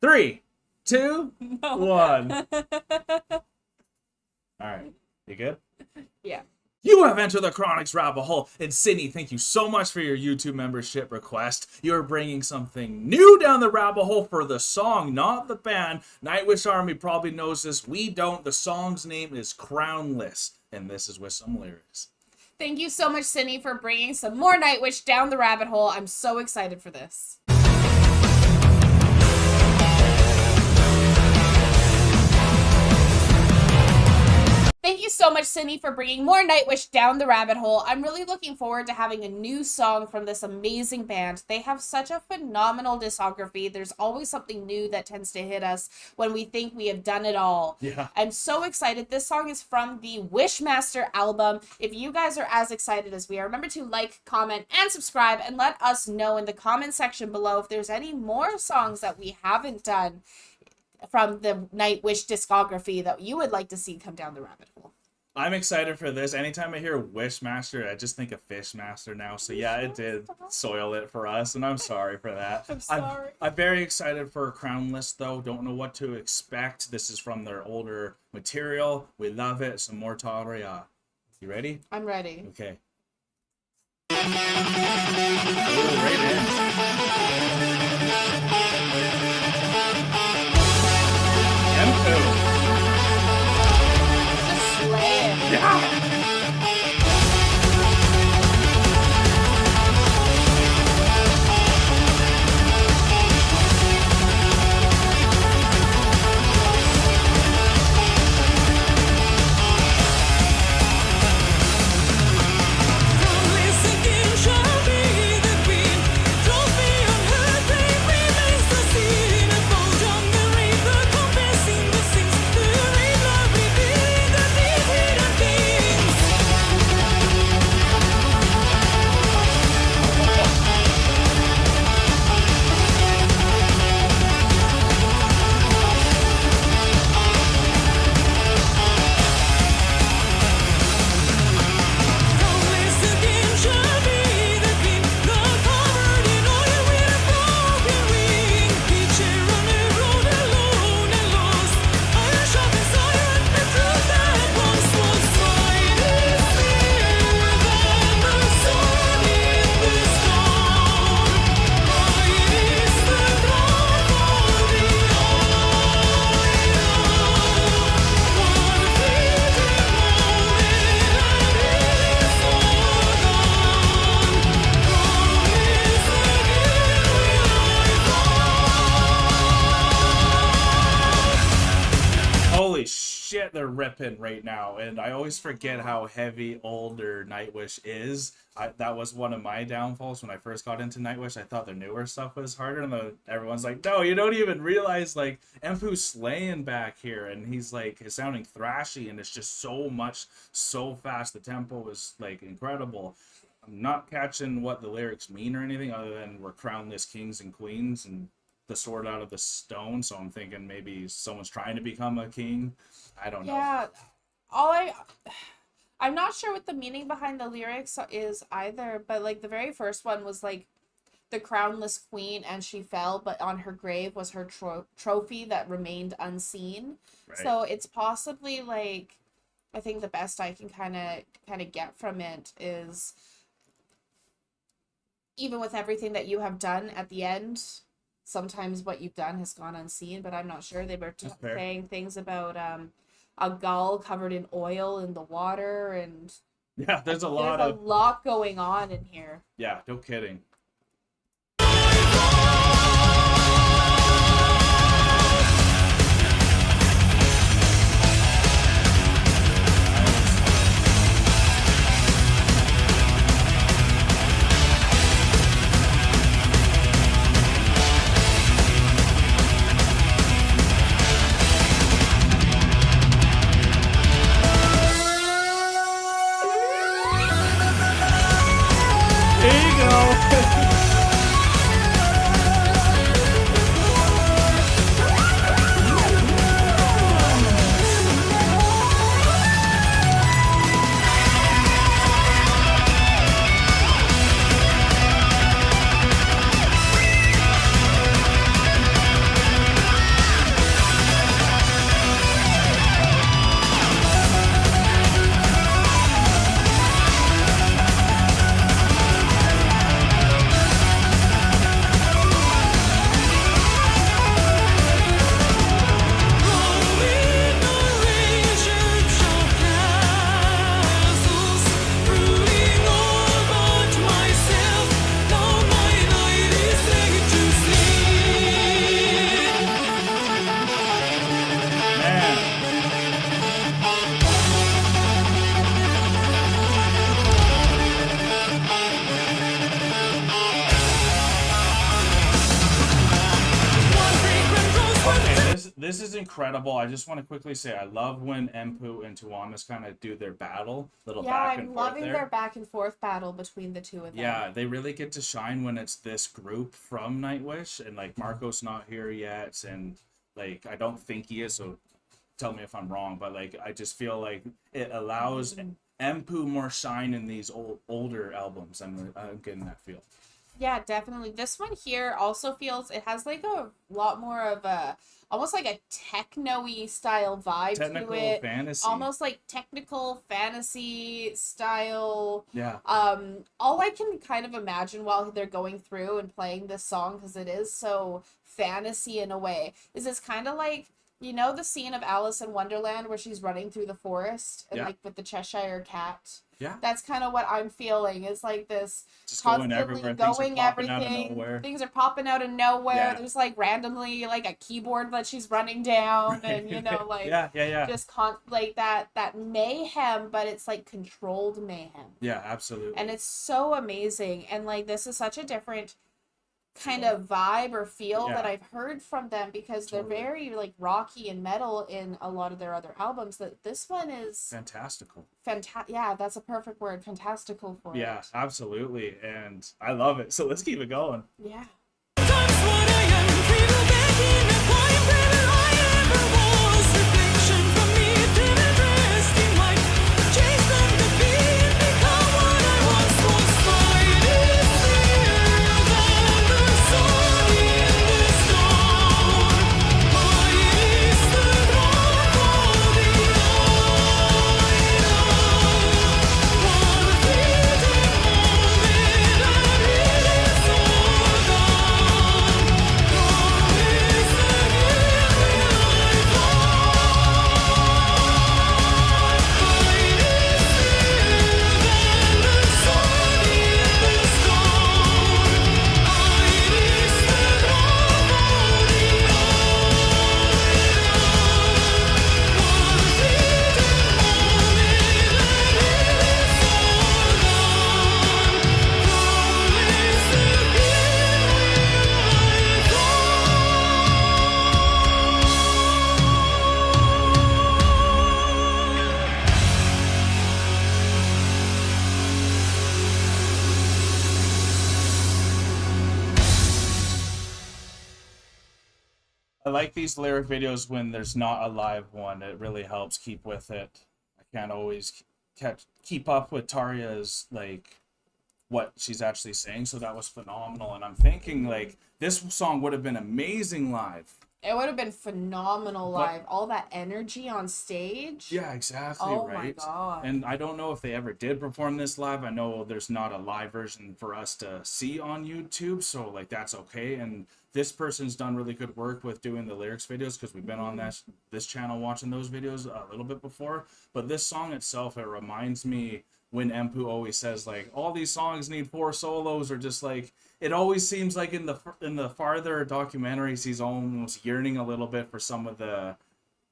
3, 2, No. 1. All right. You good? Yeah. You have entered the Chronic's rabbit hole. And Sydney, thank you so much for your YouTube membership request. You're bringing something new down the rabbit hole for the song, not the band. Nightwish Army probably knows this. We don't. The song's name is Crownless. And this is with some lyrics. Thank you so much, Sydney, for bringing some more Nightwish down the rabbit hole. I'm so excited for this. Thank you so much, Sydney, for bringing more Nightwish down the rabbit hole. I'm really looking forward to having a new song from this amazing band. They have such a phenomenal discography. There's always something new that tends to hit us when we think we have done it all. Yeah. I'm so excited. This song is from the Wishmaster album. If you guys are as excited as we are, remember to like, comment, and subscribe, and let us know in the comment section below if there's any more songs that we haven't done from the Nightwish discography that you would like to see come down the rabbit hole. I'm excited for this. Anytime I hear Wishmaster, I just think of Fishmaster now. So yeah, it did soil it for us, and I'm sorry for that. I'm sorry. I'm very excited for Crownless, though. Don't know what to expect. This is from their older material. We love it. Some more Taria. You ready? I'm ready. Okay. Ooh, right M2. Just slay it. Yeah. Holy shit, they're ripping right now, and I always forget how heavy older Nightwish is. That was one of my downfalls when I first got into Nightwish. I thought their newer stuff was harder, and everyone's like, no, you don't even realize, like, Empu's slaying back here, and he's, like, it's sounding thrashy, and it's just so much, so fast. The tempo is, like, incredible. I'm not catching what the lyrics mean or anything, other than we're crownless kings and queens, and the sword out of the stone, so I'm thinking maybe someone's trying to become a king. I don't know. Yeah, I'm not sure what the meaning behind the lyrics is either, but like the very first one was like the crownless queen and she fell, but on her grave was her trophy that remained unseen. Right. So it's possibly like, I think the best I can kind of get from it is, even with everything that you have done at the end, sometimes what you've done has gone unseen, but I'm not sure. They were saying things about a gull covered in oil in the water, and yeah, there's a lot going on in here. Yeah, no kidding. There you go. this is incredible. I just want to quickly say I love when Empu and Tuamas kind of do their battle, little back and I'm forth loving there. their back and forth battle between the two of them. Yeah, they really get to shine when it's this group from Nightwish, and like Marco's not here yet, and like I don't think he is, so tell me if I'm wrong, but like I just feel like it allows Empu more shine in these older albums. I'm getting that feel. Yeah, definitely. This one here also feels, it has like a lot more of a, almost like a techno-y style vibe Technical to it. fantasy. Almost like technical fantasy style. Yeah. All I can kind of imagine while they're going through and playing this song, because it is so fantasy in a way, is it's kind of like, you know, the scene of Alice in Wonderland where she's running through the forest and like with the Cheshire cat. Yeah. That's kind of what I'm feeling. It's like this just constantly going everything. Things are popping out of nowhere. Yeah. There's like randomly like a keyboard that she's running down, and you know, like just like that mayhem, but it's like controlled mayhem. Yeah, absolutely. And it's so amazing. And like this is such a different kind of vibe or feel that I've heard from them, because they're very like rocky and metal in a lot of their other albums. That this one is fantastical. Yeah, that's a perfect word. Fantastical for it. Yeah, absolutely. And I love it. So let's keep it going. Yeah. I like these lyric videos when there's not a live one. It really helps keep with it. I can't always keep up with Tarja's like what she's actually saying, so that was phenomenal. And I'm thinking like this song would have been amazing live. It would have been phenomenal live. All that energy on stage. Yeah, exactly. Oh right. My God. And I don't know if they ever did perform this live. I know there's not a live version for us to see on YouTube, so like that's okay. And this person's done really good work with doing the lyrics videos, because we've been on this channel watching those videos a little bit before. But this song itself, it reminds me when Empu always says like all these songs need 4 solos, or just like it always seems like in the farther documentaries he's almost yearning a little bit for some of the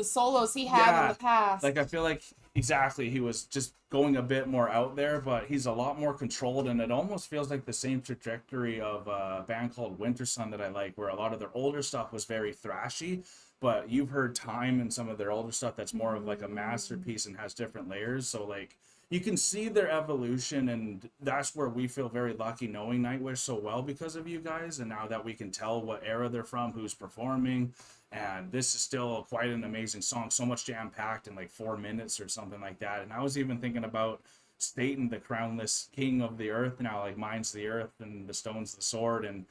solos he had in the past. Like I feel like exactly he was just going a bit more out there, but he's a lot more controlled, and it almost feels like the same trajectory of a band called Winter Sun that I like, where a lot of their older stuff was very thrashy, but you've heard Time and some of their older stuff that's more of like a masterpiece and has different layers. So like you can see their evolution, and that's where we feel very lucky knowing Nightwish so well because of you guys, and now that we can tell what era they're from, who's performing. And this is still quite an amazing song, so much jam-packed in like 4 minutes or something like that. And I was even thinking about Staten, the crownless king of the earth now, like mine's the earth and the stone's the sword, and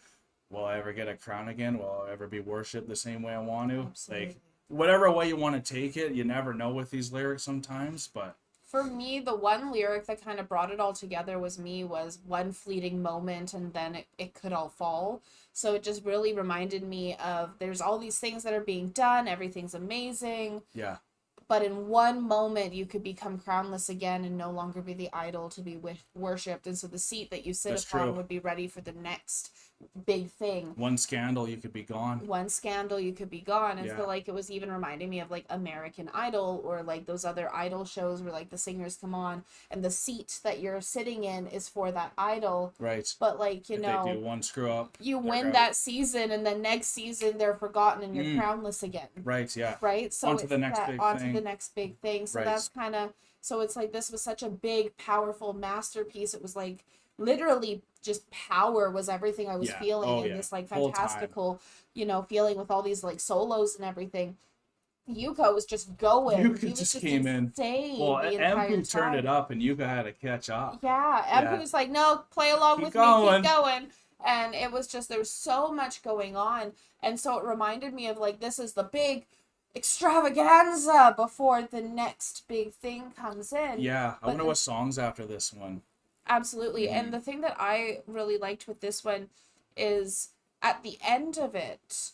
will I ever get a crown again? Will I ever be worshipped the same way I want to? Absolutely. Like whatever way you want to take it, you never know with these lyrics sometimes. But for me, the one lyric that kind of brought it all together was one fleeting moment, and then it could all fall. So it just really reminded me of there's all these things that are being done. Everything's amazing. Yeah. but in one moment you could become crownless again and no longer be the idol to be worshipped, and so the seat that you sit That's upon true. would be ready for the next big thing. One scandal, you could be gone. One scandal, you could be gone. And Yeah. so like it was even reminding me of like American Idol, or like those other idol shows where like the singers come on and the seat that you're sitting in is for that idol. Right. But like, If they do one screw up, you they're win out. that season, and then next season they're forgotten and you're crownless again. Right, yeah. Right? So Onto the next big onto thing. the next big thing. So Right. that's kind of, so it's like this was such a big, powerful masterpiece. It was like literally just power was everything I was Yeah. feeling, Oh, and yeah. this like Full time. fantastical, feeling with all these like solos and everything. Yuka was just going. Yuka He was just came in. insane Well, the entire Empu turned time. it up, and Yuka had to catch up. Yeah, Yeah. Empu's like, no, play along Keep with going. me, keep going. And it was just, there was so much going on. And so it reminded me of like, this is the big extravaganza before the next big thing comes in. Yeah, I But wonder then- what songs after this one. Absolutely. Mhm. And the thing that I really liked with this one is at the end of it,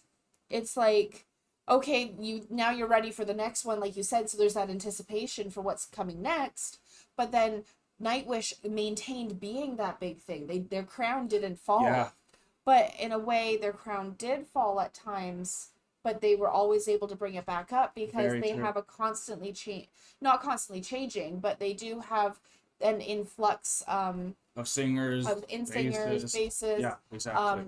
it's like, okay, you're ready for the next one, like you said, so there's that anticipation for what's coming next. But then Nightwish maintained being that big thing. Their crown didn't fall. Yeah. But in a way, their crown did fall at times, but they were always able to bring it back up because Very they true. have a not constantly changing, but they do have an influx Of singers, of singers, basses, Yeah, exactly.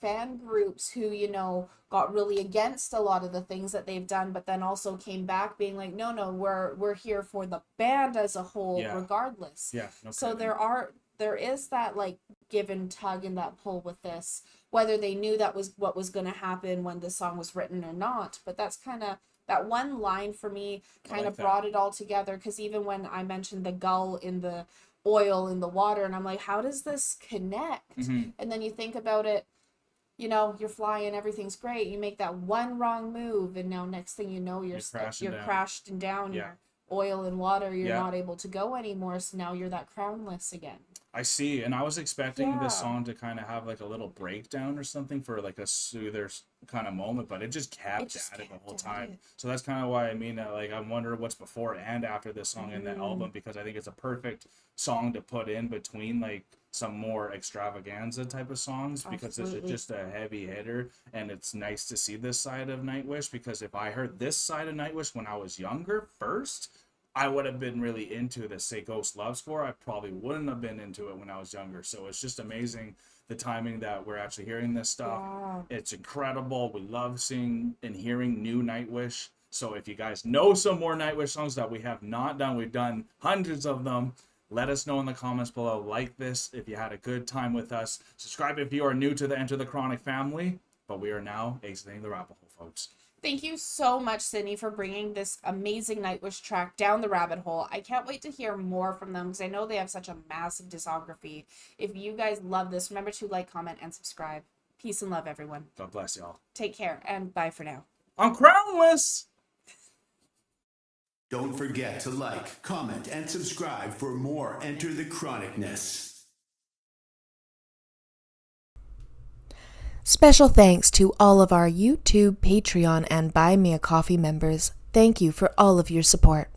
fan groups who got really against a lot of the things that they've done, but then also came back being like, no, we're here for the band as a whole, Yeah. regardless. Yeah. No So kidding. there is that like give and tug and that pull with this, whether they knew that was what was going to happen when the song was written or not. But that's kind of, that one line for me kind of like that. brought it all together, because even when I mentioned the gull in the oil in the water, and I'm like, how does this connect? Mhm. And then you think about it, you're flying, everything's great, you make that one wrong move, and now next thing you know, you're crashing down. crashed and down, Yeah. you're oil and water, you're Yeah. not able to go anymore, so now you're that crownless again. I see, and I was expecting Yeah. this song to kind of have like a little breakdown or something for like a soother kind of moment, but it just kept just at it the kept whole at time. it. So that's kind of why I mean that, like, I'm wondering what's before and after this song in the Mm-hmm. album, because I think it's a perfect song to put in between like some more extravaganza type of songs, because it's Absolutely. just a heavy hitter, and it's nice to see this side of Nightwish, because if I heard this side of Nightwish when I was younger first, I would have been really into the Say Ghost Love Score. I probably wouldn't have been into it when I was younger. So it's just amazing the timing that we're actually hearing this stuff. Yeah. It's incredible. We love seeing and hearing new Nightwish. So if you guys know some more Nightwish songs that we have not done, we've done hundreds of them. Let us know in the comments below. Like this if you had a good time with us. Subscribe if you are new to the EnterTheCronic family. But we are now exiting the rabbit hole, folks. Thank you so much, Sydney, for bringing this amazing Nightwish track down the rabbit hole. I can't wait to hear more from them, because I know they have such a massive discography. If you guys love this, remember to like, comment, and subscribe. Peace and love, everyone. God bless y'all. Take care, and bye for now. I'm Crownless! Don't forget to like, comment, and subscribe for more Enter the Chronicness. Special thanks to all of our YouTube, Patreon, and Buy Me a Coffee members. Thank you for all of your support.